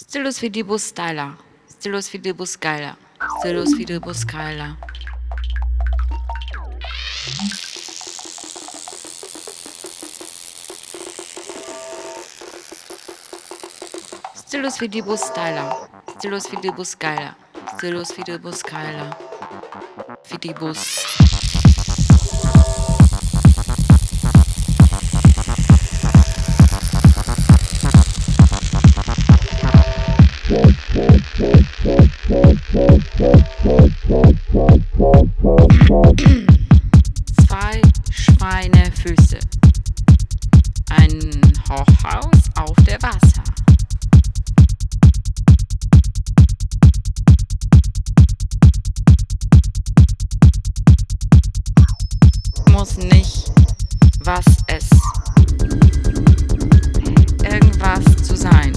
Stylus fidibus styla. Stylus fidibus skyla. Stylus fidibus skyla. Stylus fidibus styla. Stylus fidibus skyla. Stylus fidibus skyla. Fidibus. Zwei Schweinefüße. Ein Hochhaus auf der Wasser. Muss nicht, was es irgendwas zu sein.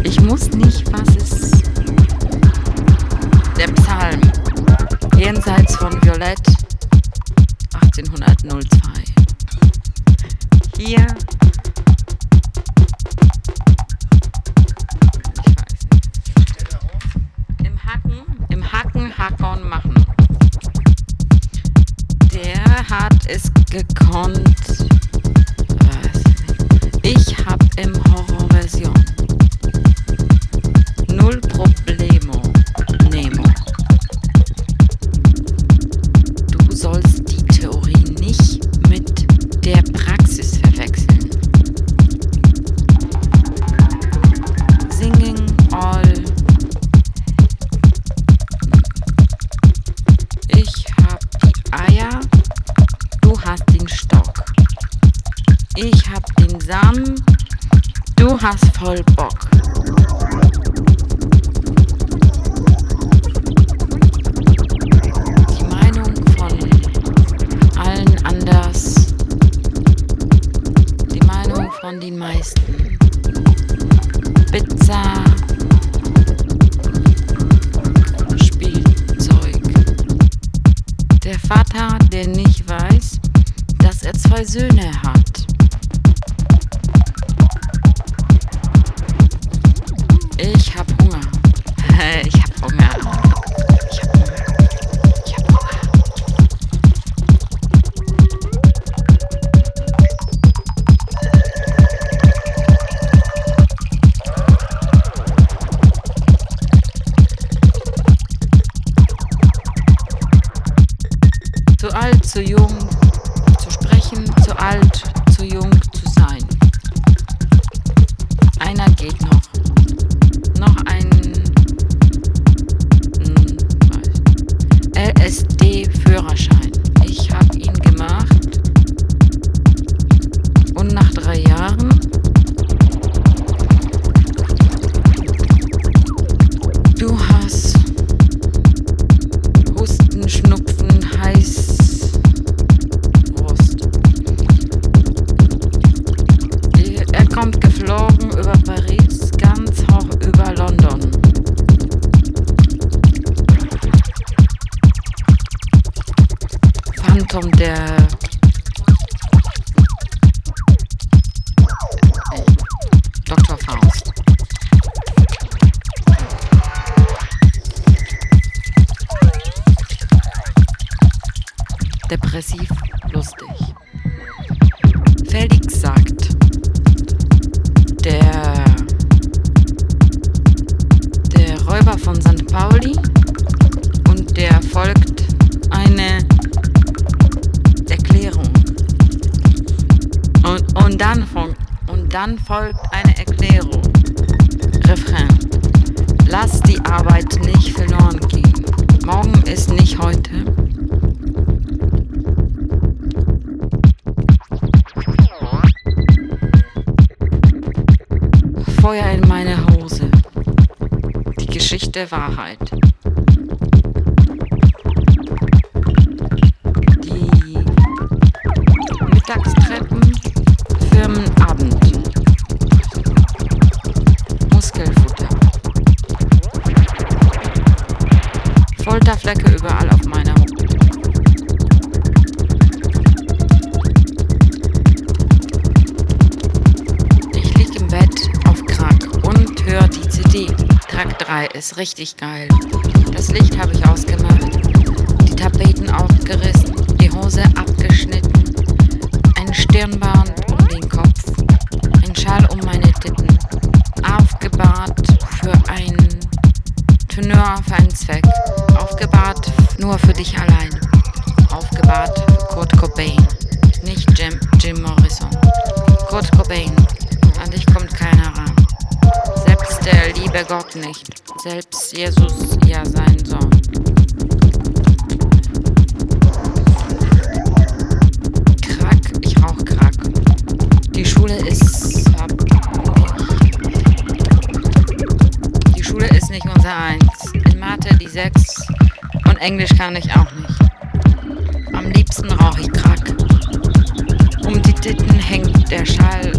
Ich muss nicht, was es der Psalm jenseits von Violett 1802. Hier ich weiß nicht. Im Hacken, Hackern machen. Der hat es gekonnt. Ich hab im Horrorversion. Null Problemo, Nemo. Du sollst die Theorie nicht mit der Praxis verwechseln. Singing all. Ich hab die Eier, du hast den Stock. Ich hab den Samen, du hast voll Bock. Die Meinung von allen anders, die Meinung von den meisten. Pizza, Spielzeug. Der Vater, der nicht weiß, dass er zwei Söhne hat. Ich hab Hunger. Ich hab Hunger. Ich hab Hunger. Ich hab Hunger. Zu alt, zu jung zu sprechen, zu alt, zu jung zu sein. Einer geht noch. Noch ein LSD-Führerschein. Ich habe ihn gemacht und nach 3 Jahren du hast Husten, Schnupfen, Heißwurst. Er kommt geflogen über Paris, ganz hoch über London. Phantom der Dr. Faust. Depressiv, lustig. Felix sagt, der Räuber von St. Pauli, und der folgt eine Erklärung. Und dann folgt eine Erklärung. Refrain. Lass die Arbeit nicht verloren gehen. Morgen ist nicht heute. Feuer in meine Hose. Die Geschichte Wahrheit. Die Mittagstreppen, Firmenabend. Muskelfutter. Folterflecke überall auf meiner Haut. Ich lieg im Bett auf Shanghai ist richtig geil. Das Licht habe ich ausgemacht, die Tapeten aufgerissen, die Hose abgeschnitten, ein Stirnband um den Kopf, ein Schal um meine Titten, aufgebahrt für einen Tenor für einen Zweck, aufgebahrt nur für dich allein, aufgebahrt für Kurt Cobain, nicht Jim Morrison. Kurt Cobain, an dich kommt keiner ran. Selbst der liebe Gott nicht, selbst Jesus, ja sein Sohn. Crack, ich rauch Crack. Die Schule ist nicht unser Eins. In Mathe die 6 und Englisch kann ich auch nicht. Am liebsten rauch ich Crack. Um die Titten hängt der Schall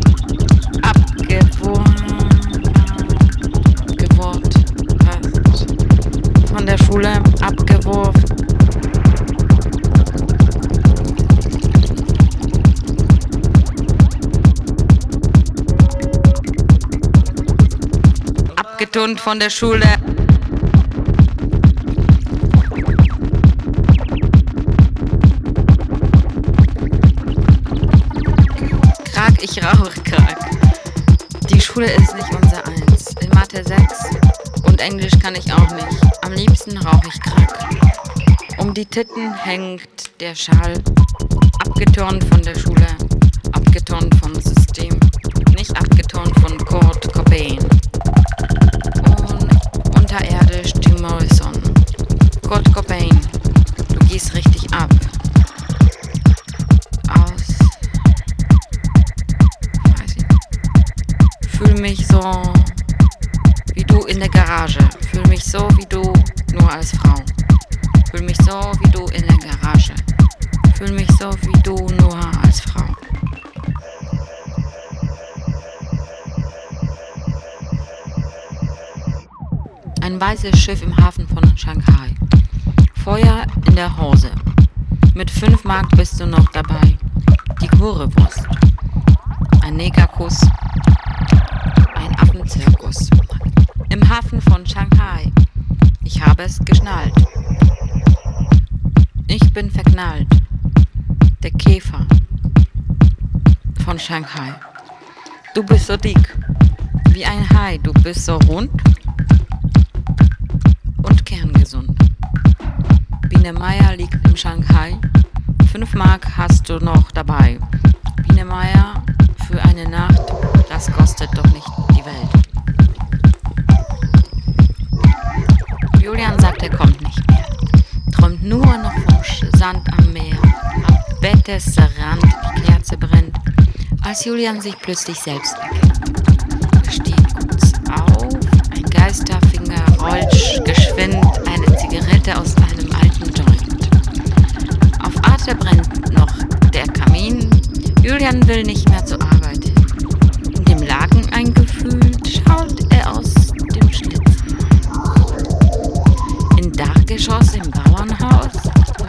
von der Schule abgeworfen. Abgeturnt von der Schule. Crack, ich rauche Crack. Die Schule ist nicht unser Eins. In Mathe 6 und Englisch kann ich auch nicht. Am liebsten rauche ich Crack. Um die Titten hängt der Schal. Abgeturnt von der Schule. Abgeturnt vom System. Nicht abgeturnt von Kurt Cobain. Und unterirdisch Jim Morrison. Kurt Cobain, du gehst richtig ab. Fühl mich so wie du in der Garage. Fühl mich so wie du nur als Frau. Fühl mich so wie du in der Garage. Fühl mich so wie du nur als Frau. Ein weißes Schiff im Hafen von Shanghai. Feuer in der Hose. Mit 5 Mark bist du noch dabei. Die Currywurst. Ein Negerkuss. Ein Affenzirkus. Im Hafen von Shanghai. Ich habe es geschnallt. Ich bin verknallt. Der Käfer von Shanghai. Du bist so dick. Wie ein Hai. Du bist so rund und kerngesund. Biene Meier liegt in Shanghai. 5 Mark hast du noch dabei. Biene Meier für eine Nacht, das kostet doch nicht die Welt. Julian sagt, er kommt nicht mehr. Träumt nur noch vom Sand am Meer. Am Bettesrand die Kerze brennt, als Julian sich plötzlich selbst erkennt. Er steht kurz auf, ein Geisterfinger rollt geschwind eine Zigarette aus einem alten Joint. Auf Arte brennt noch der Kamin. Julian will nicht mehr zur Arbeit hin. In dem Laken eingefühlt, schaut er aus dem Schlitz. Im Dachgeschoss im Bauernhaus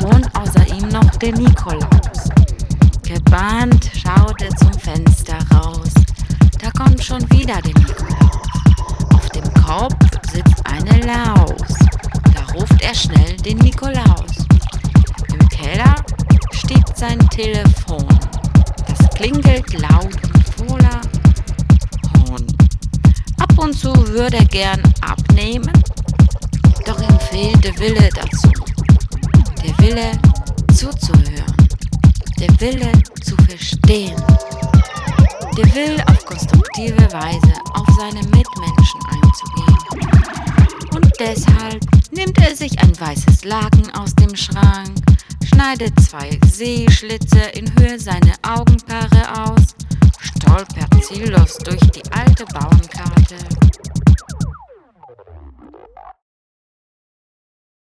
wohnt außer ihm noch der Nikolaus. Gebannt schaut er zum Fenster raus. Da kommt schon wieder der Nikolaus. Auf dem Kopf sitzt eine Laus. Da ruft er schnell den Nikolaus. Im Keller steht sein Telefon. Das klingelt laut und voller Hohn. Ab und zu würde er gern abnehmen, doch ihm fehlt der Wille dazu. Der Wille zuzuhören, der Wille zu verstehen. Der Wille auf konstruktive Weise auf seine Mitmenschen einzugehen. Und deshalb nimmt er sich ein weißes Laken aus dem Schrank, schneidet 2 Sehschlitze in Höhe seiner Augenpaare aus, stolpert ziellos durch die alte Bauernkarte